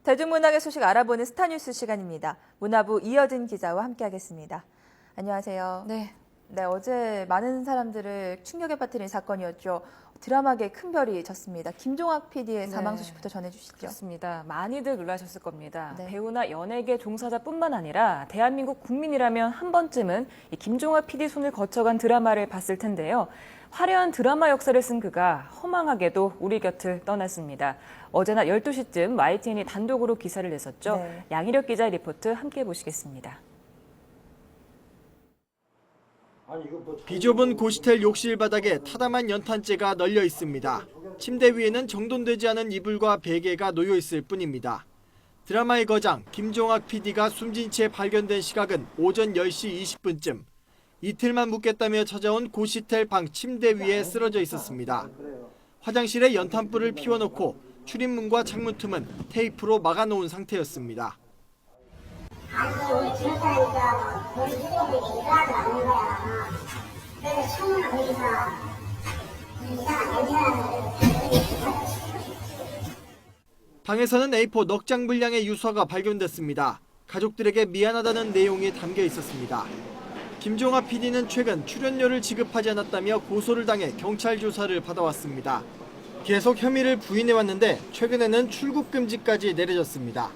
대중문학의 소식 알아보는 스타뉴스 시간입니다. 문화부 이여진 기자와 함께하겠습니다. 안녕하세요. 네. 네, 어제 많은 사람들을 충격에 빠뜨린 사건이었죠. 드라마계 큰 별이 졌습니다. 김종학 PD의 사망 소식부터 전해주시죠. 그렇습니다. 많이들 놀라셨을 겁니다. 네. 배우나 연예계 종사자뿐만 아니라 대한민국 국민이라면 한 번쯤은 이 김종학 PD 손을 거쳐간 드라마를 봤을 텐데요. 화려한 드라마 역사를 쓴 그가 허망하게도 우리 곁을 떠났습니다. 어제나 12시쯤 YTN이 단독으로 기사를 냈었죠. 네. 양희력 기자의 리포트 함께 보시겠습니다. 비좁은 고시텔 욕실 바닥에 타담한 연탄재가 널려 있습니다. 침대 위에는 정돈되지 않은 이불과 베개가 놓여 있을 뿐입니다. 드라마의 거장 김종학 PD가 숨진 채 발견된 시각은 오전 10시 20분쯤. 이틀만 묵겠다며 찾아온 고시텔 방 침대 위에 쓰러져 있었습니다. 화장실에 연탄불을 피워놓고 출입문과 창문 틈은 테이프로 막아놓은 상태였습니다. 아니 우리 지냈다니까 우리 수족들이 일하지 않는 거야. 그래서 창문을 거기서 이상한 냄새나는 방에서는 A4 넉 장 분량의 유서가 발견됐습니다. 가족들에게 미안하다는 내용이 담겨 있었습니다. 김종학 PD는 최근 출연료를 지급하지 않았다며 고소를 당해 경찰 조사를 받아왔습니다. 계속 혐의를 부인해왔는데 최근에는 출국 금지까지 내려졌습니다.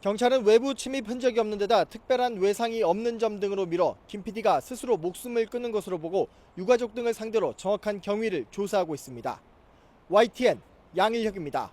경찰은 외부 침입 흔적이 없는 데다 특별한 외상이 없는 점 등으로 미뤄 김 PD가 스스로 목숨을 끊은 것으로 보고 유가족 등을 상대로 정확한 경위를 조사하고 있습니다. YTN 양일혁입니다.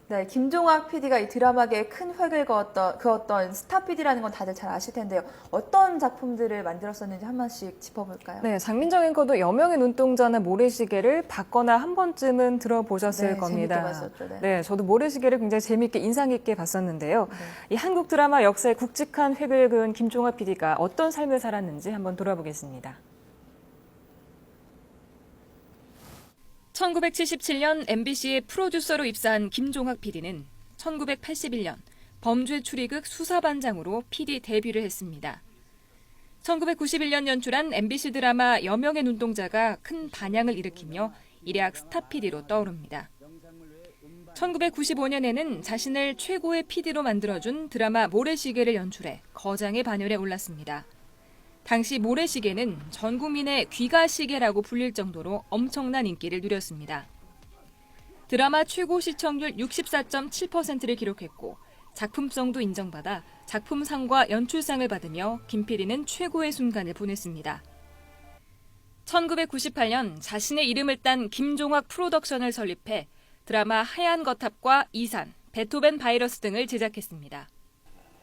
네, 김종학 PD가 이 드라마계에 큰 획을 그었던 스타 PD라는 건 다들 잘 아실 텐데요. 어떤 작품들을 만들었었는지 한 번씩 짚어볼까요? 네, 장민정 앵커도 여명의 눈동자나 모래시계를 봤거나 한 번쯤은 들어보셨을 네, 겁니다. 재밌게 봤었죠. 네. 네, 저도 모래시계를 굉장히 재밌게 인상 깊게 봤었는데요. 네. 이 한국 드라마 역사에 굵직한 획을 그은 김종학 PD가 어떤 삶을 살았는지 한번 돌아보겠습니다. 1977년 MBC의 프로듀서로 입사한 김종학 PD는 1981년 범죄 추리극 수사반장으로 PD 데뷔를 했습니다. 1991년 연출한 MBC 드라마 여명의 눈동자가 큰 반향을 일으키며 일약 스타 PD로 떠오릅니다. 1995년에는 자신을 최고의 PD로 만들어준 드라마 모래시계를 연출해 거장의 반열에 올랐습니다. 당시 모래시계는 전 국민의 귀가시계라고 불릴 정도로 엄청난 인기를 누렸습니다. 드라마 최고 시청률 64.7%를 기록했고 작품성도 인정받아 작품상과 연출상을 받으며 김 PD는 최고의 순간을 보냈습니다. 1998년 자신의 이름을 딴 김종학 프로덕션을 설립해 드라마 하얀 거탑과 이산, 베토벤 바이러스 등을 제작했습니다.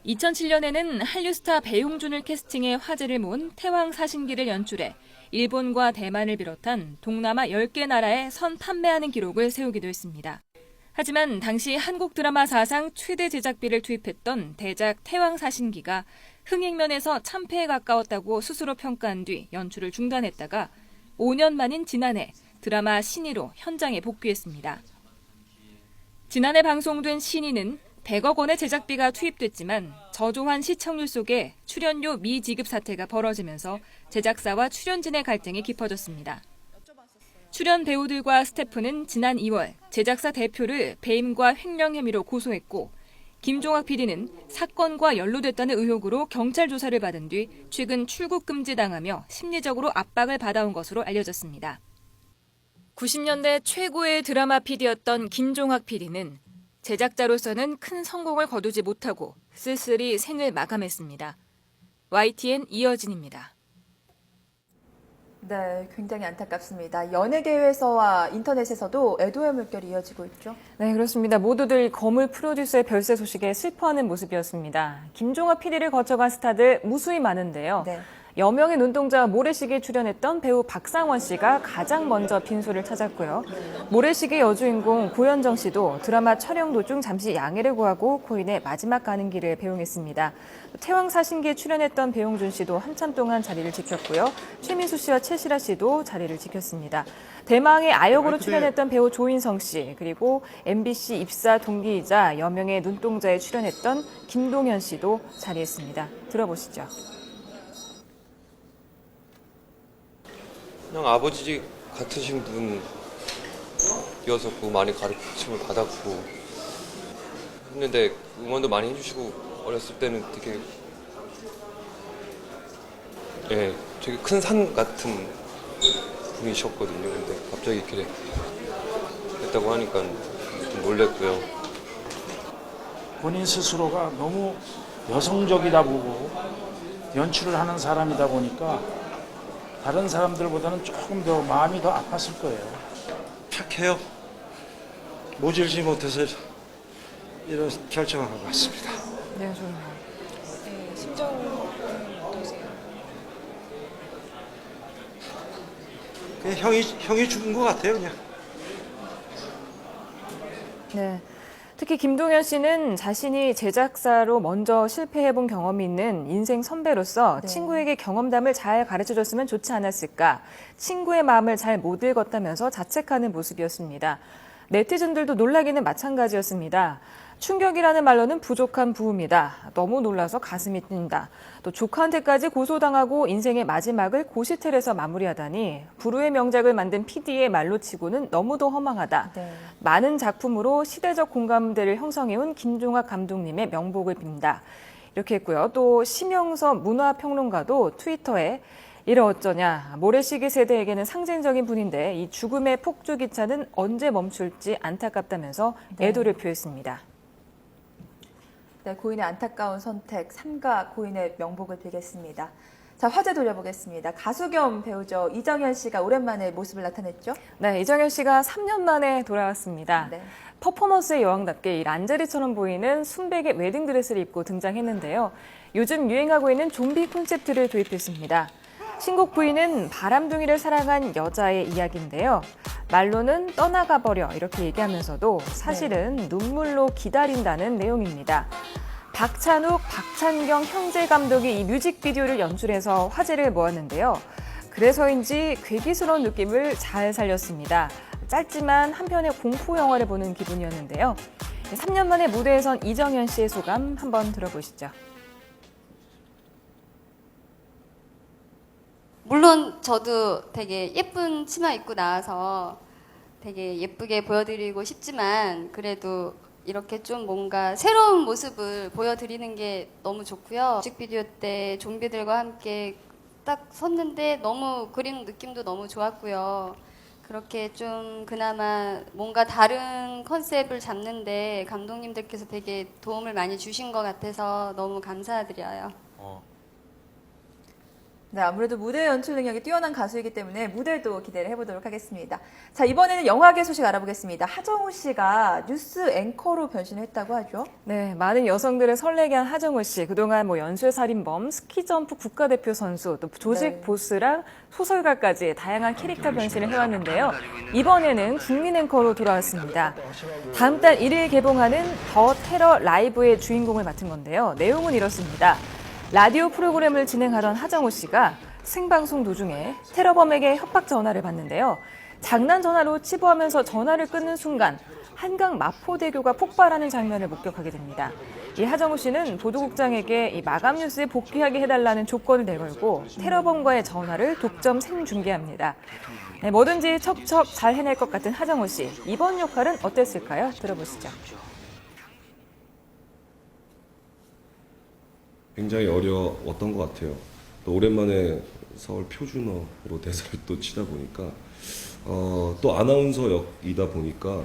2007년에는 한류 스타 배용준을 캐스팅해 화제를 모은 태왕 사신기를 연출해 일본과 대만을 비롯한 동남아 10개 나라에 선 판매하는 기록을 세우기도 했습니다. 하지만 당시 한국 드라마 사상 최대 제작비를 투입했던 대작 태왕 사신기가 흥행면에서 참패에 가까웠다고 스스로 평가한 뒤 연출을 중단했다가 5년 만인 지난해 드라마 신의로 현장에 복귀했습니다. 지난해 방송된 신의는 100억 원의 제작비가 투입됐지만 저조한 시청률 속에 출연료 미지급 사태가 벌어지면서 제작사와 출연진의 갈등이 깊어졌습니다. 출연 배우들과 스태프는 지난 2월 제작사 대표를 배임과 횡령 혐의로 고소했고 김종학 PD는 사건과 연루됐다는 의혹으로 경찰 조사를 받은 뒤 최근 출국 금지당하며 심리적으로 압박을 받아온 것으로 알려졌습니다. 90년대 최고의 드라마 PD였던 김종학 PD는 제작자로서는 큰 성공을 거두지 못하고 쓸쓸히 생을 마감했습니다. YTN 이여진입니다. 네, 굉장히 안타깝습니다. 연예계에서와 인터넷에서도 애도의 물결이 이어지고 있죠. 네, 그렇습니다. 모두들 거물 프로듀서의 별세 소식에 슬퍼하는 모습이었습니다. 김종학 PD를 거쳐간 스타들 무수히 많은데요. 네. 여명의 눈동자 모래시계에 출연했던 배우 박상원 씨가 가장 먼저 빈소를 찾았고요. 모래시계 여주인공 고현정 씨도 드라마 촬영 도중 잠시 양해를 구하고 코인의 마지막 가는 길을 배웅했습니다. 태왕사신기에 출연했던 배용준 씨도 한참 동안 자리를 지켰고요. 최민수 씨와 최시라 씨도 자리를 지켰습니다. 대망의 아역으로 출연했던 배우 조인성 씨, 그리고 MBC 입사 동기이자 여명의 눈동자에 출연했던 김동현 씨도 자리했습니다. 들어보시죠. 그냥 아버지 같으신 분이어서 많이 가르침을 받았고 했는데 응원도 많이 해주시고 어렸을 때는 되게 되게 큰 산 같은 분이셨거든요. 근데 갑자기 이렇게 됐다고 하니까 좀 놀랬고요. 본인 스스로가 너무 여성적이다 보고 연출을 하는 사람이다 보니까 다른 사람들보다는 조금 더 마음이 더 아팠을 거예요. 착해요. 모질지 못해서 이런 결정을 한 것 같습니다. 네, 저는. 심정은 어떠세요? 그냥 형이 죽은 것 같아요, 그냥. 네. 특히 김동현 씨는 자신이 제작사로 먼저 실패해본 경험이 있는 인생 선배로서 네. 친구에게 경험담을 잘 가르쳐줬으면 좋지 않았을까. 친구의 마음을 잘 못 읽었다면서 자책하는 모습이었습니다. 네티즌들도 놀라기는 마찬가지였습니다. 충격이라는 말로는 부족한 부음이다. 너무 놀라서 가슴이 뛴다. 또 조카한테까지 고소당하고 인생의 마지막을 고시텔에서 마무리하다니 불후의 명작을 만든 PD의 말로 치고는 너무도 허망하다. 네. 많은 작품으로 시대적 공감대를 형성해온 김종학 감독님의 명복을 빈다. 이렇게 했고요. 또 심영서 문화평론가도 트위터에 이래 어쩌냐. 모래시계 세대에게는 상징적인 분인데 이 죽음의 폭주 기차는 언제 멈출지 안타깝다면서 애도를 표했습니다. 네, 고인의 안타까운 선택, 삼가 고인의 명복을 빌겠습니다. 자, 화제 돌려보겠습니다. 가수 겸 배우죠. 이정현 씨가 오랜만에 모습을 나타냈죠? 네, 이정현 씨가 3년 만에 돌아왔습니다. 네. 퍼포먼스의 여왕답게 이 란제리처럼 보이는 순백의 웨딩드레스를 입고 등장했는데요. 요즘 유행하고 있는 좀비 콘셉트를 도입했습니다. 신곡 부인은 바람둥이를 사랑한 여자의 이야기인데요. 말로는 떠나가버려 이렇게 얘기하면서도 사실은 눈물로 기다린다는 내용입니다. 박찬욱, 박찬경 형제 감독이 이 뮤직비디오를 연출해서 화제를 모았는데요. 그래서인지 괴기스러운 느낌을 잘 살렸습니다. 짧지만 한편의 공포 영화를 보는 기분이었는데요. 3년 만에 무대에선 이정현 씨의 소감 한번 들어보시죠. 물론 저도 되게 예쁜 치마 입고 나와서 되게 예쁘게 보여드리고 싶지만 그래도 이렇게 좀 뭔가 새로운 모습을 보여드리는 게 너무 좋고요. 뮤직비디오 때 좀비들과 함께 딱 섰는데 너무 그림 느낌도 너무 좋았고요. 그렇게 좀 그나마 뭔가 다른 컨셉을 잡는데 감독님들께서 되게 도움을 많이 주신 것 같아서 너무 감사드려요. 네, 아무래도 무대 연출 능력이 뛰어난 가수이기 때문에 무대도 기대를 해보도록 하겠습니다. 자, 이번에는 영화계 소식 알아보겠습니다. 하정우 씨가 뉴스 앵커로 변신을 했다고 하죠? 네, 많은 여성들을 설레게 한 하정우 씨. 그동안 연쇄살인범, 스키점프 국가대표 선수, 또 조직 보스랑 소설가까지 다양한 캐릭터 변신을 해왔는데요. 이번에는 국민 앵커로 돌아왔습니다. 다음 달 1일 개봉하는 더 테러 라이브의 주인공을 맡은 건데요. 내용은 이렇습니다. 라디오 프로그램을 진행하던 하정우 씨가 생방송 도중에 테러범에게 협박 전화를 받는데요. 장난 전화로 치부하면서 전화를 끊는 순간 한강 마포대교가 폭발하는 장면을 목격하게 됩니다. 이 하정우 씨는 보도국장에게 이 마감 뉴스에 복귀하게 해달라는 조건을 내걸고 테러범과의 전화를 독점 생중계합니다. 네, 뭐든지 척척 잘 해낼 것 같은 하정우 씨. 이번 역할은 어땠을까요? 들어보시죠. 굉장히 어려웠던 것 같아요. 또 오랜만에 서울 표준어로 대사를 또 치다 보니까 또 아나운서 역이다 보니까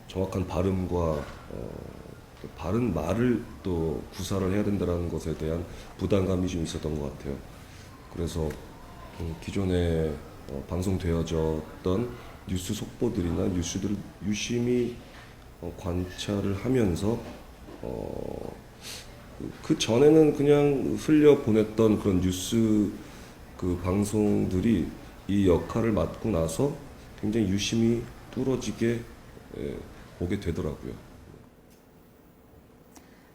정확한 발음과 또 바른 말을 또 구사를 해야 된다는 것에 대한 부담감이 좀 있었던 것 같아요. 그래서 기존에 방송되어졌던 뉴스 속보들이나 뉴스들을 유심히 관찰을 하면서 그 전에는 그냥 흘려 보냈던 그런 뉴스 그 방송들이 이 역할을 맡고 나서 굉장히 유심히 뚫어지게 보게 되더라고요.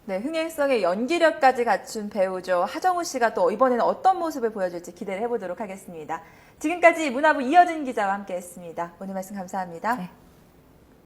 네, 흥행성의 연기력까지 갖춘 배우죠. 하정우 씨가 또 이번에는 어떤 모습을 보여줄지 기대를 해보도록 하겠습니다. 지금까지 문화부 이어진 기자와 함께했습니다. 오늘 말씀 감사합니다. 네.